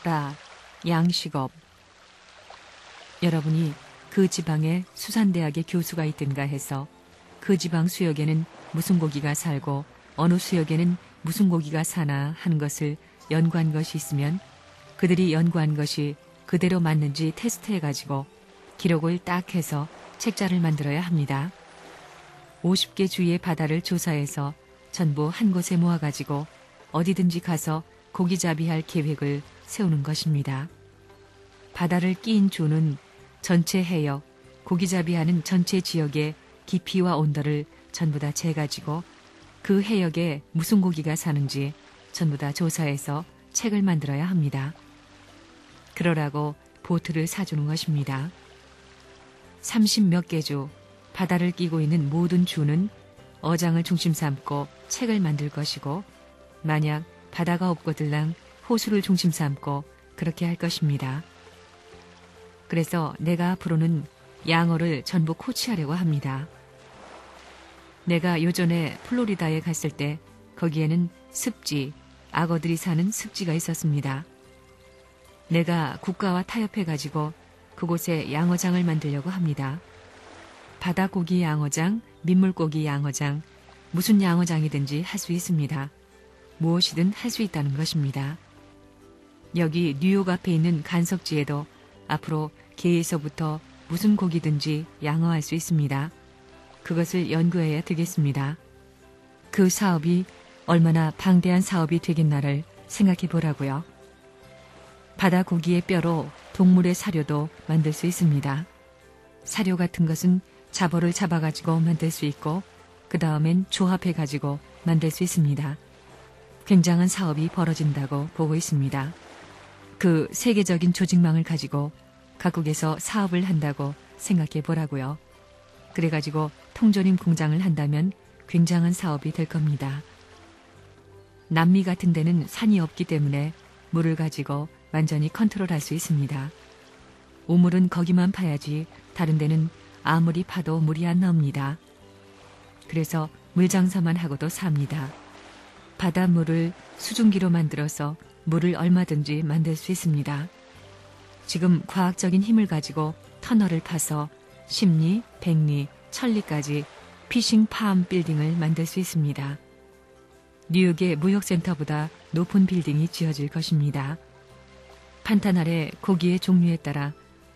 라, 양식업. 여러분이 그 지방에 수산대학의 교수가 있든가 해서 그 지방 수역에는 무슨 고기가 살고 어느 수역에는 무슨 고기가 사나 하는 것을 연구한 것이 있으면 그들이 연구한 것이 그대로 맞는지 테스트해가지고 기록을 딱 해서 책자를 만들어야 합니다. 50개 주의 바다를 조사해서 전부 한 곳에 모아가지고 어디든지 가서 고기잡이할 계획을 세우는 것입니다. 바다를 끼인 주는 전체 해역, 고기잡이하는 전체 지역의 깊이와 온도를 전부 다 재가지고 그 해역에 무슨 고기가 사는지 전부 다 조사해서 책을 만들어야 합니다. 그러라고 보트를 사주는 것입니다. 30몇 개 주, 바다를 끼고 있는 모든 주는 어장을 중심 삼고 책을 만들 것이고 만약 바다가 없거들랑 호수를 중심 삼고 그렇게 할 것입니다. 그래서 내가 앞으로는 양어를 전부 코치하려고 합니다. 내가 요전에 플로리다에 갔을 때 거기에는 습지, 악어들이 사는 습지가 있었습니다. 내가 국가와 타협해가지고 그곳에 양어장을 만들려고 합니다. 바다고기 양어장, 민물고기 양어장, 무슨 양어장이든지 할 수 있습니다. 무엇이든 할 수 있다는 것입니다. 여기 뉴욕 앞에 있는 간석지에도 앞으로 개에서부터 무슨 고기든지 양어할 수 있습니다. 그것을 연구해야 되겠습니다. 그 사업이 얼마나 방대한 사업이 되겠나를 생각해 보라고요. 바다 고기의 뼈로 동물의 사료도 만들 수 있습니다. 사료 같은 것은 자벌을 잡아가지고 만들 수 있고 그 다음엔 조합해가지고 만들 수 있습니다. 굉장한 사업이 벌어진다고 보고 있습니다. 그 세계적인 조직망을 가지고 각국에서 사업을 한다고 생각해 보라고요. 그래가지고 통조림 공장을 한다면 굉장한 사업이 될 겁니다. 남미 같은 데는 산이 없기 때문에 물을 가지고 완전히 컨트롤할 수 있습니다. 우물은 거기만 파야지 다른 데는 아무리 파도 물이 안 나옵니다. 그래서 물장사만 하고도 삽니다. 바닷물을 수증기로 만들어서 물을 얼마든지 만들 수 있습니다. 지금 과학적인 힘을 가지고 터널을 파서 10리, 100리, 1000리까지 피싱 팜 빌딩을 만들 수 있습니다. 뉴욕의 무역센터보다 높은 빌딩이 지어질 것입니다. 판탄 아래 고기의 종류에 따라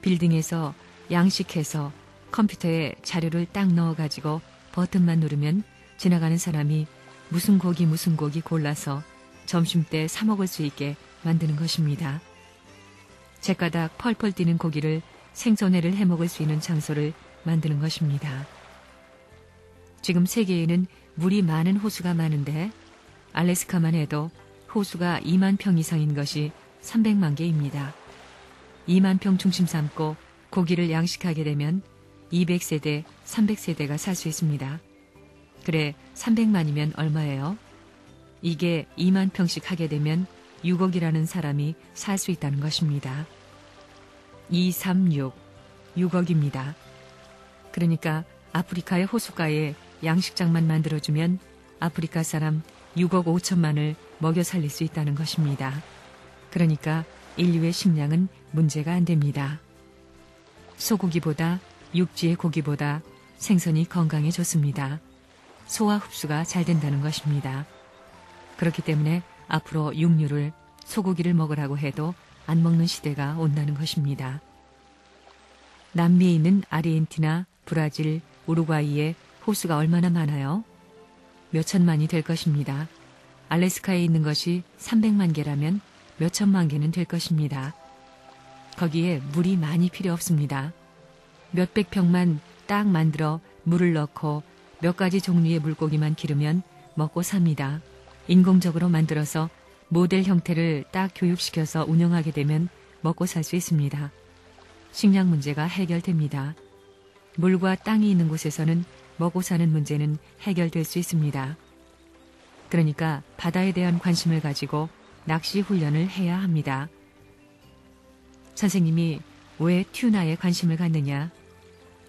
빌딩에서 양식해서 컴퓨터에 자료를 딱 넣어가지고 버튼만 누르면 지나가는 사람이 무슨 고기 골라서 점심때 사 먹을 수 있게 만드는 것입니다. 제가닥 펄펄 뛰는 고기를 생선회를 해먹을 수 있는 장소를 만드는 것입니다. 지금 세계에는 물이 많은 호수가 많은데 알래스카만 해도 호수가 2만 평 이상인 것이 300만 개입니다. 2만 평 중심 삼고 고기를 양식하게 되면 200세대, 300세대가 살 수 있습니다. 그래 300만이면 얼마예요? 이게 2만 평씩 하게 되면 6억이라는 사람이 살 수 있다는 것입니다. 236, 6억입니다. 그러니까 아프리카의 호숫가에 양식장만 만들어주면 아프리카 사람 6억 5천만을 먹여 살릴 수 있다는 것입니다. 그러니까 인류의 식량은 문제가 안 됩니다. 소고기보다 육지의 고기보다 생선이 건강에 좋습니다. 소화 흡수가 잘 된다는 것입니다. 그렇기 때문에 앞으로 육류를 소고기를 먹으라고 해도 안 먹는 시대가 온다는 것입니다. 남미에 있는 아르헨티나, 브라질, 우루과이에 호수가 얼마나 많아요? 몇 천만이 될 것입니다. 알래스카에 있는 것이 300만 개라면 몇 천만 개는 될 것입니다. 거기에 물이 많이 필요 없습니다. 몇백 평만 딱 만들어 물을 넣고 몇 가지 종류의 물고기만 기르면 먹고 삽니다. 인공적으로 만들어서 모델 형태를 딱 교육시켜서 운영하게 되면 먹고 살 수 있습니다. 식량 문제가 해결됩니다. 물과 땅이 있는 곳에서는 먹고 사는 문제는 해결될 수 있습니다. 그러니까 바다에 대한 관심을 가지고 낚시 훈련을 해야 합니다. 선생님이 왜 튜나에 관심을 갖느냐?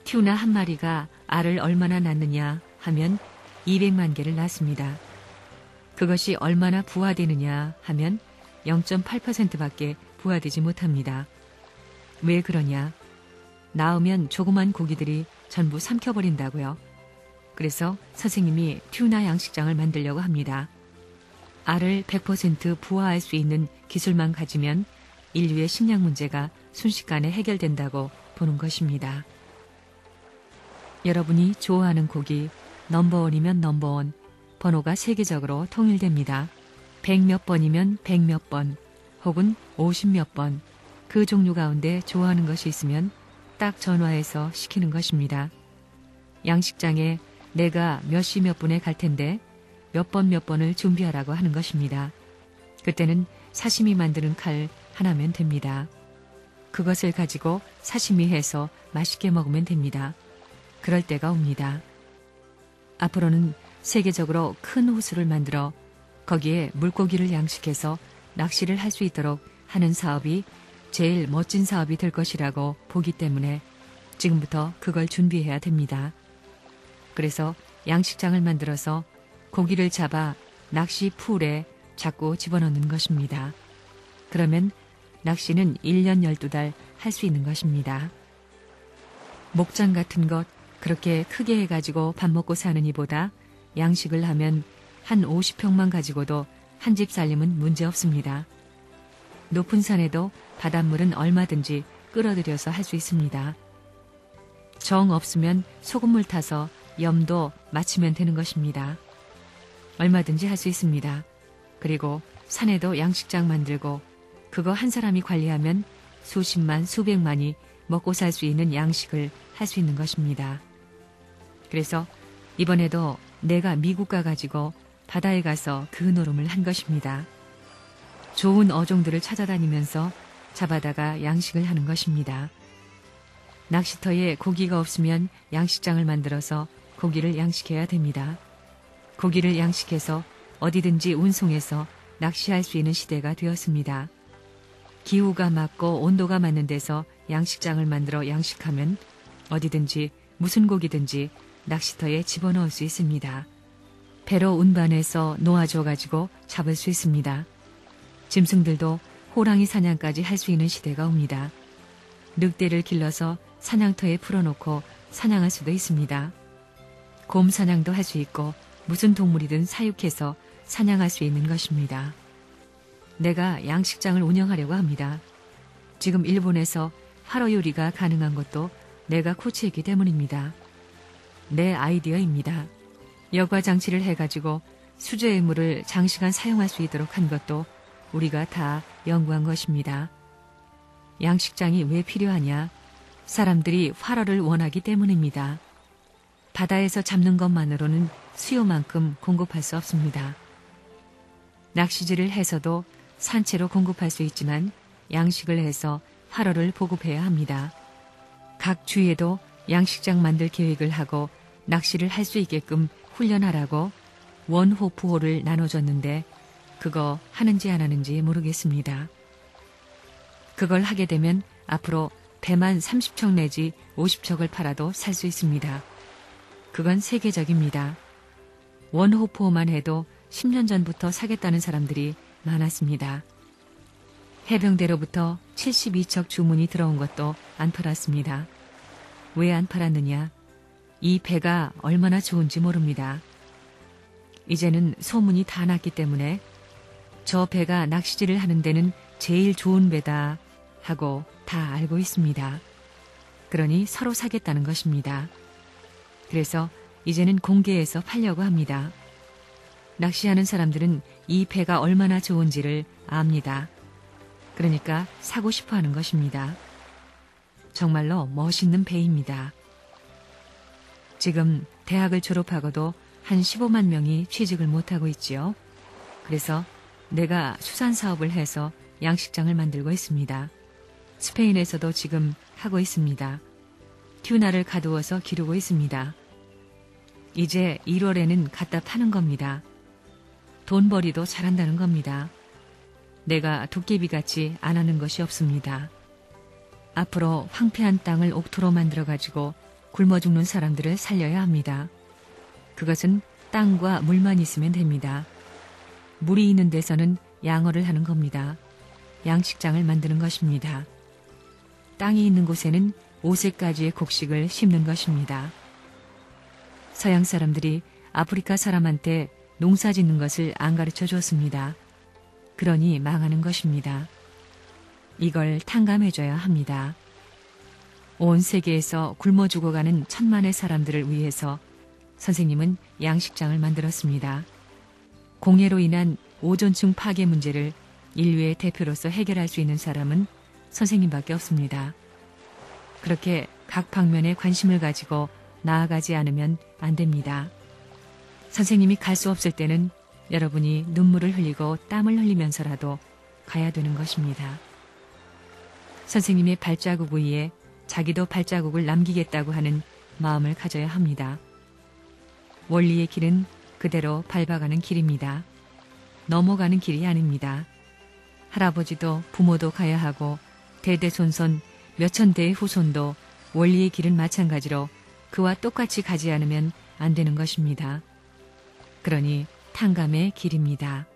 튜나 한 마리가 알을 얼마나 낳느냐 하면 200만 개를 낳습니다. 그것이 얼마나 부화되느냐 하면 0.8%밖에 부화되지 못합니다. 왜 그러냐? 나오면 조그만 고기들이 전부 삼켜버린다고요. 그래서 선생님이 튜나 양식장을 만들려고 합니다. 알을 100% 부화할 수 있는 기술만 가지면 인류의 식량 문제가 순식간에 해결된다고 보는 것입니다. 여러분이 좋아하는 고기 넘버원이면 넘버원, 번호가 세계적으로 통일됩니다. 100몇 번이면 100몇 번, 혹은 50몇 번, 그 종류 가운데 좋아하는 것이 있으면 딱 전화해서 시키는 것입니다. 양식장에 내가 몇 시 몇 분에 갈 텐데 몇 번을 준비하라고 하는 것입니다. 그때는 사시미 만드는 칼 하나면 됩니다. 그것을 가지고 사시미 해서 맛있게 먹으면 됩니다. 그럴 때가 옵니다. 앞으로는 세계적으로 큰 호수를 만들어 거기에 물고기를 양식해서 낚시를 할 수 있도록 하는 사업이 제일 멋진 사업이 될 것이라고 보기 때문에 지금부터 그걸 준비해야 됩니다. 그래서 양식장을 만들어서 고기를 잡아 낚시 풀에 자꾸 집어넣는 것입니다. 그러면 낚시는 1년 12달 할 수 있는 것입니다. 목장 같은 것 그렇게 크게 해가지고 밥 먹고 사는 이보다 양식을 하면 한 50평만 가지고도 한 집 살림은 문제 없습니다. 높은 산에도 바닷물은 얼마든지 끌어들여서 할 수 있습니다. 정 없으면 소금물 타서 염도 맞추면 되는 것입니다. 얼마든지 할 수 있습니다. 그리고 산에도 양식장 만들고 그거 한 사람이 관리하면 수십만 수백만이 먹고 살 수 있는 양식을 할 수 있는 것입니다. 그래서 이번에도 내가 미국 가가지고 바다에 가서 그 노름을 한 것입니다. 좋은 어종들을 찾아다니면서 잡아다가 양식을 하는 것입니다. 낚시터에 고기가 없으면 양식장을 만들어서 고기를 양식해야 됩니다. 고기를 양식해서 어디든지 운송해서 낚시할 수 있는 시대가 되었습니다. 기후가 맞고 온도가 맞는 데서 양식장을 만들어 양식하면 어디든지 무슨 고기든지 낚시터에 집어넣을 수 있습니다. 배로 운반해서 놓아줘가지고 잡을 수 있습니다. 짐승들도 호랑이 사냥까지 할 수 있는 시대가 옵니다. 늑대를 길러서 사냥터에 풀어놓고 사냥할 수도 있습니다. 곰 사냥도 할 수 있고 무슨 동물이든 사육해서 사냥할 수 있는 것입니다. 내가 양식장을 운영하려고 합니다. 지금 일본에서 화로 요리가 가능한 것도 내가 코치했기 때문입니다. 내 아이디어입니다. 여과 장치를 해가지고 수조의 물을 장시간 사용할 수 있도록 한 것도 우리가 다 연구한 것입니다. 양식장이 왜 필요하냐? 사람들이 활어를 원하기 때문입니다. 바다에서 잡는 것만으로는 수요만큼 공급할 수 없습니다. 낚시질을 해서도 산채로 공급할 수 있지만 양식을 해서 활어를 보급해야 합니다. 각 주에도 양식장 만들 계획을 하고 낚시를 할 수 있게끔 훈련하라고 원호프호를 나눠줬는데 그거 하는지 안 하는지 모르겠습니다. 그걸 하게 되면 앞으로 배만 30척 내지 50척을 팔아도 살 수 있습니다. 그건 세계적입니다. 원호프호만 해도 10년 전부터 사겠다는 사람들이 많았습니다. 해병대로부터 72척 주문이 들어온 것도 안 팔았습니다. 왜 안 팔았느냐? 이 배가 얼마나 좋은지 모릅니다. 이제는 소문이 다 났기 때문에 저 배가 낚시질을 하는 데는 제일 좋은 배다 하고 다 알고 있습니다. 그러니 서로 사겠다는 것입니다. 그래서 이제는 공개해서 팔려고 합니다. 낚시하는 사람들은 이 배가 얼마나 좋은지를 압니다. 그러니까 사고 싶어 하는 것입니다. 정말로 멋있는 배입니다. 지금 대학을 졸업하고도 한 15만 명이 취직을 못하고 있지요. 그래서 내가 수산 사업을 해서 양식장을 만들고 있습니다. 스페인에서도 지금 하고 있습니다. 튜나를 가두어서 기르고 있습니다. 이제 1월에는 갖다 파는 겁니다. 돈벌이도 잘한다는 겁니다. 내가 도깨비같이 안 하는 것이 없습니다. 앞으로 황폐한 땅을 옥토로 만들어가지고 굶어 죽는 사람들을 살려야 합니다. 그것은 땅과 물만 있으면 됩니다. 물이 있는 데서는 양어를 하는 겁니다. 양식장을 만드는 것입니다. 땅이 있는 곳에는 5세까지의 곡식을 심는 것입니다. 서양 사람들이 아프리카 사람한테 농사 짓는 것을 안 가르쳐 줬습니다. 그러니 망하는 것입니다. 이걸 탕감해줘야 합니다. 온 세계에서 굶어 죽어가는 천만의 사람들을 위해서 선생님은 양식장을 만들었습니다. 공해로 인한 오존층 파괴 문제를 인류의 대표로서 해결할 수 있는 사람은 선생님밖에 없습니다. 그렇게 각 방면에 관심을 가지고 나아가지 않으면 안 됩니다. 선생님이 갈 수 없을 때는 여러분이 눈물을 흘리고 땀을 흘리면서라도 가야 되는 것입니다. 선생님의 발자국 위에 자기도 발자국을 남기겠다고 하는 마음을 가져야 합니다. 원리의 길은 그대로 밟아가는 길입니다. 넘어가는 길이 아닙니다. 할아버지도 부모도 가야 하고 대대손손 몇천 대의 후손도 원리의 길은 마찬가지로 그와 똑같이 가지 않으면 안 되는 것입니다. 그러니 탕감의 길입니다.